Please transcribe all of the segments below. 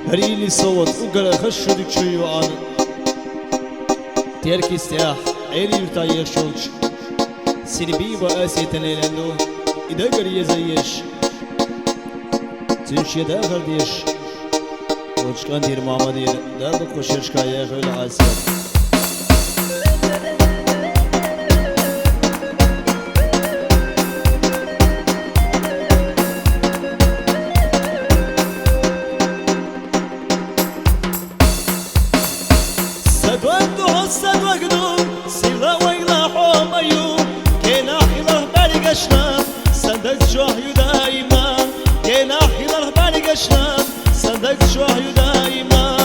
هريلي صوت وقال خشوا ديك شوي وعاني تيركي استياح عيلي يرتاير شوش سيربي وآسي تنيلندو إذا قري زيش تنشي دا غرديش وشكان دير ماما دير دا بخوشش كايا غير عاسر صدوقدو سيلا ويلا حوم أيوب كنا حيله برقشنا صدق شوهي دايما كنا حيله برقشنا صدق شوهي دايما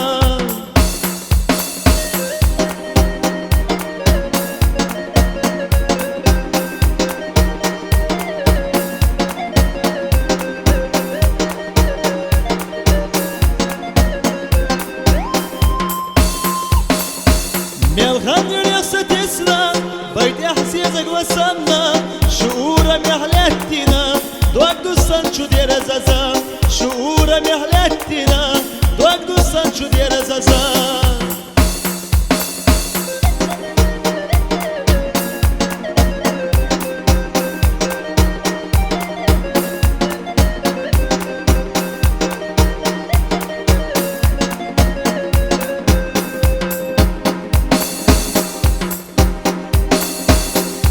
ملخن رياسة إسلام بيت إحسيزك وسمنا شعورا محلتنا دوك دوستان شو دير زازا شعورا محلتنا دوك دوستان شو دير زازا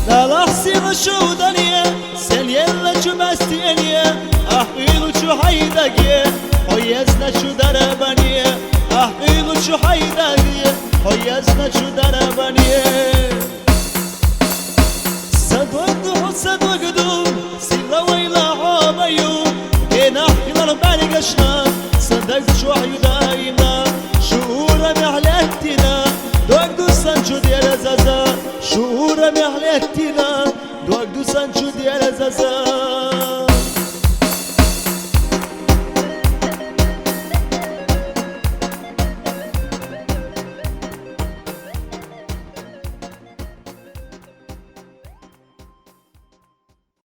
لا لحسي شو دنيا سليلا شو مستينيا أحيلو شو حيدقيا هيزنا شو دربانيا أحيلو شو حيدقيا هيزنا شو دربانيا صدوقدو سيلا ويلا عابيو كنا حيلا برقشنا صدق شو حيو دايما شعورا محلتنا دوك دوستان شو دير زازا شعورا محلتنا دوك دوستان شو دير زازا